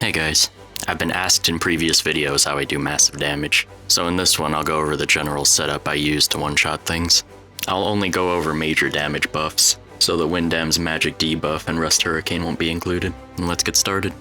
Hey guys, I've been asked in previous videos how I do massive damage, so in this one I'll go over the general setup I use to one-shot things. I'll only go over major damage buffs, so the Windam's magic debuff and Rust Hurricane won't be included, and let's get started.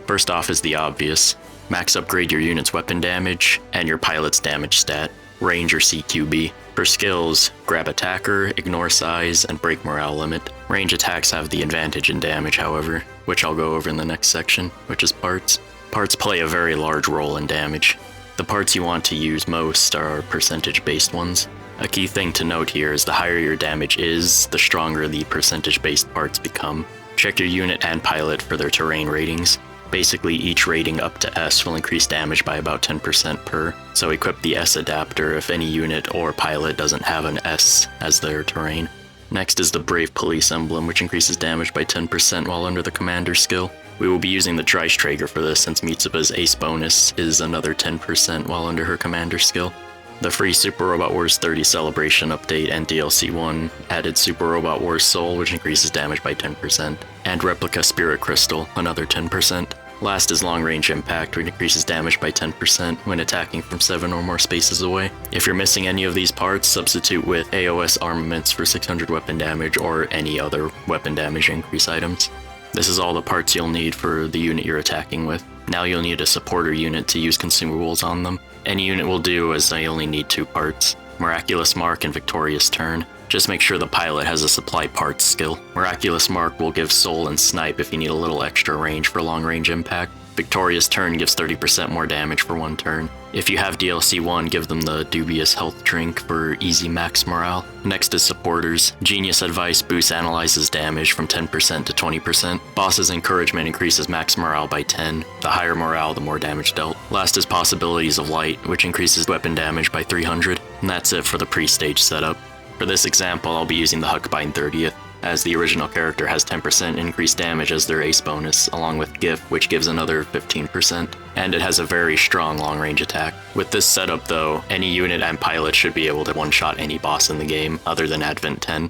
First off is the obvious. Max upgrade your unit's weapon damage, and your pilot's damage stat, range or CQB. For skills, grab attacker, ignore size, and break morale limit. Range attacks have the advantage in damage, however, which I'll go over in the next section, which is parts. Parts play a very large role in damage. The parts you want to use most are percentage-based ones. A key thing to note here is the higher your damage is, the stronger the percentage-based parts become. Check your unit and pilot for their terrain ratings. Basically, each rating up to S will increase damage by about 10% per, so equip the S adapter if any unit or pilot doesn't have an S as their terrain. Next is the Brave Police emblem, which increases damage by 10% while under the commander skill. We will be using the Dreistrager for this since Mitsuba's ace bonus is another 10% while under her commander skill. The free Super Robot Wars 30 Celebration update and DLC 1 added Super Robot Wars Soul, which increases damage by 10%, and Replica Spirit Crystal, another 10%. Last is Long Range Impact, which increases damage by 10% when attacking from 7 or more spaces away. If you're missing any of these parts, substitute with AOS Armaments for 600 weapon damage or any other weapon damage increase items. This is all the parts you'll need for the unit you're attacking with. Now you'll need a supporter unit to use consumables on them. Any unit will do, as I only need 2 parts. Miraculous Mark and Victorious Turn. Just make sure the pilot has a supply parts skill. Miraculous Mark will give Soul and Snipe if you need a little extra range for long range impact. Victorious Turn gives 30% more damage for 1 turn. If you have DLC 1, give them the Dubious Health Drink for easy max morale. Next is Supporters. Genius Advice boosts Analyze's damage from 10% to 20%. Boss's Encouragement increases max morale by 10. The higher morale, the more damage dealt. Last is Possibilities of Light, which increases weapon damage by 300. And that's it for the pre-stage setup. For this example, I'll be using the Huckbind 30th, as the original character has 10% increased damage as their ace bonus, along with Gift, which gives another 15%, and it has a very strong long-range attack. With this setup though, any unit and pilot should be able to one-shot any boss in the game, other than Advent 10.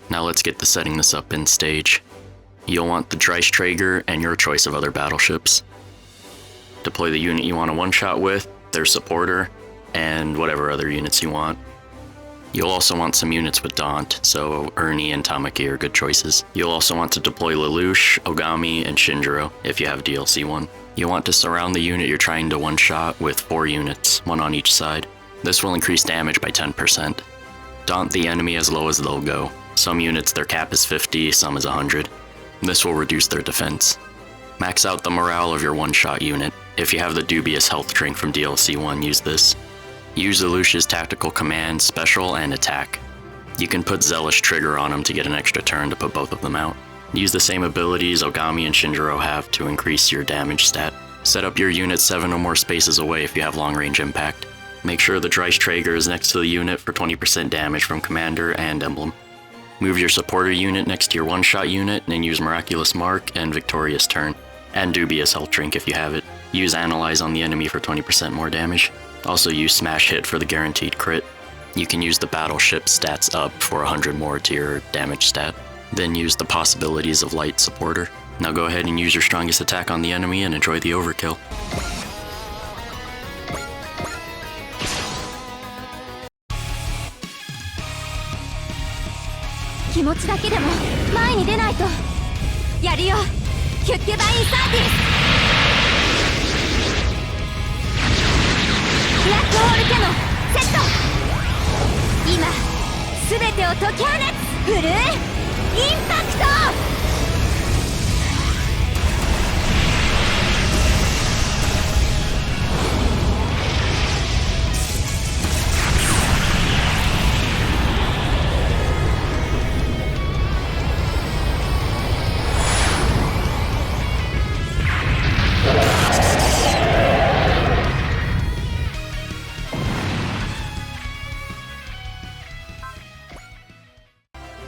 Now let's get to setting this up in stage. You'll want the Dreistrager and your choice of other battleships. Deploy the unit you want to one-shot with, their supporter, and whatever other units you want. You'll also want some units with Daunt, so Ernie and Tamaki are good choices. You'll also want to deploy Lelouch, Ogami, and Shinjiro if you have DLC 1. You'll want to surround the unit you're trying to one-shot with 4 units, 1 on each side. This will increase damage by 10%. Daunt the enemy as low as they'll go. Some units their cap is 50, some is 100. This will reduce their defense. Max out the morale of your one-shot unit. If you have the Dubious Health Drink from DLC 1, use this. Use Lelouch's tactical command, special, and attack. You can put Zealous Trigger on him to get an extra turn to put both of them out. Use the same abilities Ogami and Shinjiro have to increase your damage stat. Set up your unit 7 or more spaces away if you have long range impact. Make sure the Dreistrager is next to the unit for 20% damage from commander and emblem. Move your supporter unit next to your one-shot unit and use Miraculous Mark and Victorious Turn, and Dubious Health Drink if you have it. Use Analyze on the enemy for 20% more damage. Also use Smash Hit for the guaranteed crit. You can use the battleship stats up for 100 more to your damage stat. Then use the Possibilities of Light supporter. Now go ahead and use your strongest attack on the enemy and enjoy the overkill.ブラックホールキャノンセット。今すべてを解き放つフルインパクト。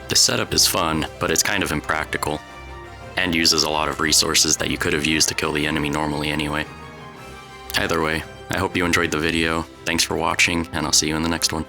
The setup is fun, but it's kind of impractical, and uses a lot of resources that you could have used to kill the enemy normally anyway. Either way, I hope you enjoyed the video, thanks for watching, and I'll see you in the next one.